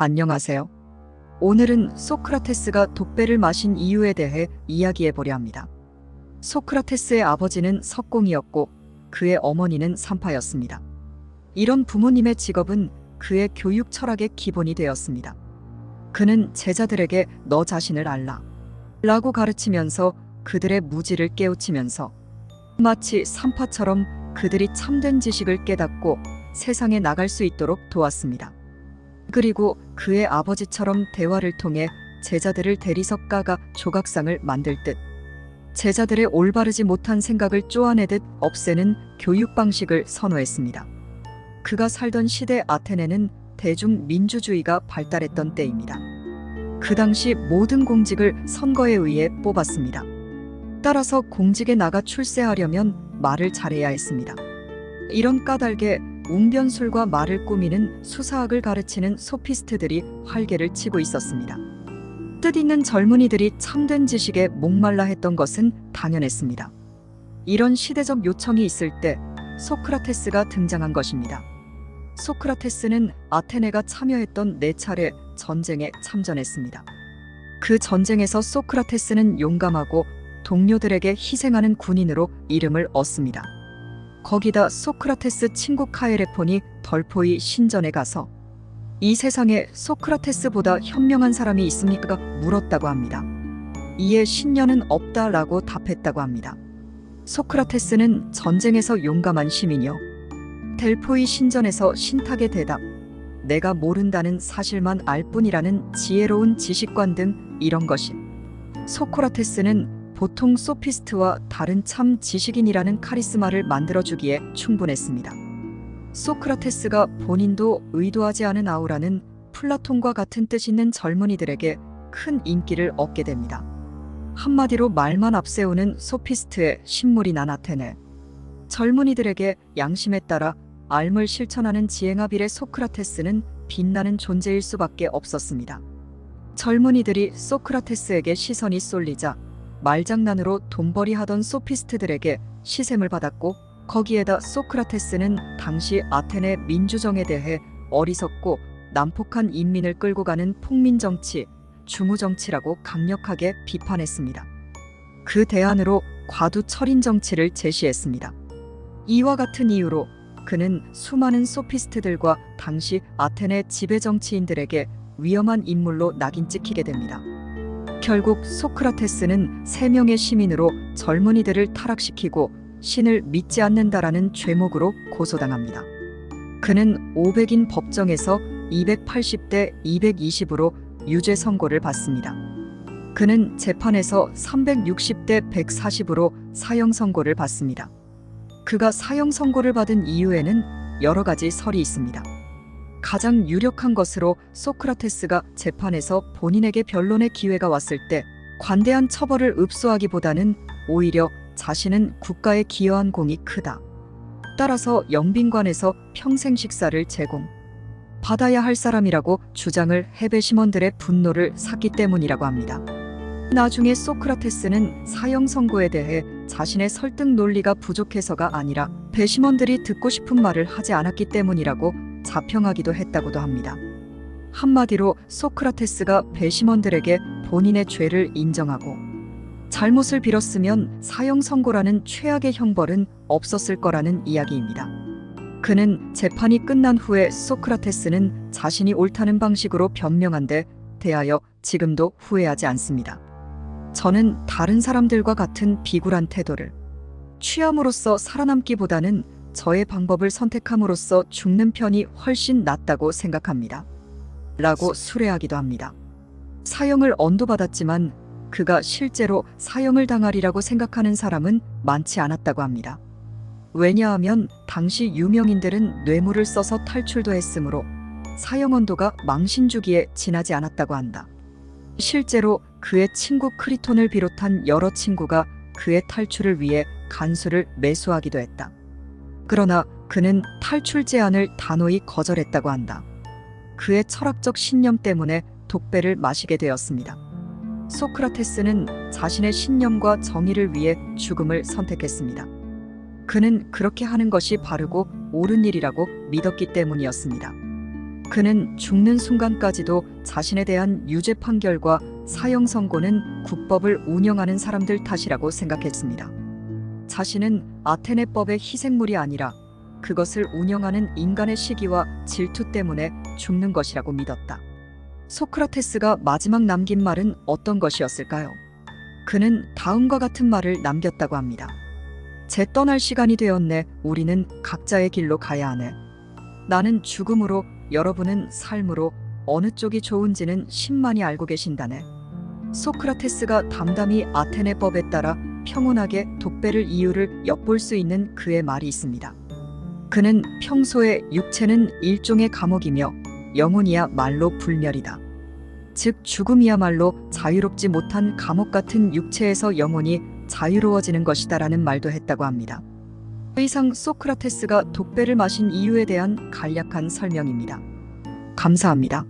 안녕하세요. 오늘은 소크라테스가 독배를 마신 이유에 대해 이야기해 보려 합니다. 소크라테스의 아버지는 석공이었고 그의 어머니는 산파였습니다. 이런 부모님의 직업은 그의 교육 철학의 기본이 되었습니다. 그는 제자들에게 너 자신을 알라 라고 가르치면서 그들의 무지를 깨우치면서 마치 산파처럼 그들이 참된 지식을 깨닫고 세상에 나갈 수 있도록 도왔습니다. 그리고 그의 아버지처럼 대화를 통해 제자들을 대리석 까가 조각상을 만들 듯 제자들의 올바르지 못한 생각을 쪼아내듯 없애는 교육 방식을 선호했습니다. 그가 살던 시대 아테네는 대중민주주의가 발달했던 때입니다. 그 당시 모든 공직을 선거에 의해 뽑았습니다. 따라서 공직에 나가 출세하려면 말을 잘해야 했습니다. 이런 까닭에 웅변술과 말을 꾸미는 수사학을 가르치는 소피스트들이 활개를 치고 있었습니다. 뜻있는 젊은이들이 참된 지식에 목말라 했던 것은 당연했습니다. 이런 시대적 요청이 있을 때 소크라테스가 등장한 것입니다. 소크라테스는 아테네가 참여했던 4차례 전쟁에 참전했습니다. 그 전쟁에서 소크라테스는 용감하고 동료들에게 희생하는 군인으로 이름을 얻습니다. 거기다 소크라테스 친구 카에레폰이 덜포이 신전에 가서 이 세상에 소크라테스보다 현명한 사람이 있습니까? 물었다고 합니다. 이에 신녀는 없다라고 답했다고 합니다. 소크라테스는 전쟁에서 용감한 시민이요. 델포이 신전에서 신탁의 대답, 내가 모른다는 사실만 알 뿐이라는 지혜로운 지식관 등 이런 것이 소크라테스는 보통 소피스트와 다른 참 지식인이라는 카리스마를 만들어주기에 충분했습니다. 소크라테스가 본인도 의도하지 않은 아우라는 플라톤과 같은 뜻 있는 젊은이들에게 큰 인기를 얻게 됩니다. 한마디로 말만 앞세우는 소피스트의 신물이 난 아테네. 젊은이들에게 양심에 따라 삶을 실천하는 지행아빌의 소크라테스는 빛나는 존재일 수밖에 없었습니다. 젊은이들이 소크라테스에게 시선이 쏠리자 말장난으로 돈벌이 하던 소피스트들에게 시샘을 받았고 거기에다 소크라테스는 당시 아테네 민주정에 대해 어리석고 난폭한 인민을 끌고 가는 폭민정치, 중우정치라고 강력하게 비판했습니다. 그 대안으로 과두철인정치를 제시했습니다. 이와 같은 이유로 그는 수많은 소피스트들과 당시 아테네 지배정치인들에게 위험한 인물로 낙인 찍히게 됩니다. 결국 소크라테스는 3명의 시민으로 젊은이들을 타락시키고 신을 믿지 않는다라는 죄목으로 고소당합니다. 그는 500인 법정에서 280대 220으로 유죄 선고를 받습니다. 그는 재판에서 360대 140으로 사형 선고를 받습니다. 그가 사형 선고를 받은 이유에는 여러 가지 설이 있습니다. 가장 유력한 것으로 소크라테스가 재판에서 본인에게 변론의 기회가 왔을 때 관대한 처벌을 읍소하기보다는 오히려 자신은 국가에 기여한 공이 크다. 따라서 영빈관에서 평생 식사를 제공받아야 할 사람이라고 주장을 해 배심원들의 분노를 샀기 때문이라고 합니다. 나중에 소크라테스는 사형 선고에 대해 자신의 설득 논리가 부족해서가 아니라 배심원들이 듣고 싶은 말을 하지 않았기 때문이라고 자평하기도 했다고도 합니다. 한마디로 소크라테스가 배심원들에게 본인의 죄를 인정하고 잘못을 빌었으면 사형 선고라는 최악의 형벌은 없었을 거라는 이야기입니다. 그는 재판이 끝난 후에 소크라테스는 자신이 옳다는 방식으로 변명한 데 대하여 지금도 후회하지 않습니다. 저는 다른 사람들과 같은 비굴한 태도를 취함으로써 살아남기보다는 저의 방법을 선택함으로써 죽는 편이 훨씬 낫다고 생각합니다. 라고 수레하기도 합니다. 사형을 언도받았지만 그가 실제로 사형을 당하리라고 생각하는 사람은 많지 않았다고 합니다. 왜냐하면 당시 유명인들은 뇌물을 써서 탈출도 했으므로 사형 언도가 망신주기에 지나지 않았다고 한다. 실제로 그의 친구 크리톤을 비롯한 여러 친구가 그의 탈출을 위해 간수를 매수하기도 했다. 그러나 그는 탈출 제안을 단호히 거절했다고 한다. 그의 철학적 신념 때문에 독배를 마시게 되었습니다. 소크라테스는 자신의 신념과 정의를 위해 죽음을 선택했습니다. 그는 그렇게 하는 것이 바르고 옳은 일이라고 믿었기 때문이었습니다. 그는 죽는 순간까지도 자신에 대한 유죄 판결과 사형 선고는 국법을 운영하는 사람들 탓이라고 생각했습니다. 자신은 아테네법의 희생물이 아니라 그것을 운영하는 인간의 시기와 질투 때문에 죽는 것이라고 믿었다. 소크라테스가 마지막 남긴 말은 어떤 것이었을까요? 그는 다음과 같은 말을 남겼다고 합니다. 제 떠날 시간이 되었네. 우리는 각자의 길로 가야 하네. 나는 죽음으로, 여러분은 삶으로, 어느 쪽이 좋은지는 신만이 알고 계신다네. 소크라테스가 담담히 아테네법에 따라 평온하게 독배를 이유를 엿볼 수 있는 그의 말이 있습니다. 그는 평소에 육체는 일종의 감옥이며 영혼이야 말로 불멸이다. 즉 죽음이야말로 자유롭지 못한 감옥 같은 육체에서 영혼이 자유로워지는 것이다라는 말도 했다고 합니다. 이상 소크라테스가 독배를 마신 이유에 대한 간략한 설명입니다. 감사합니다.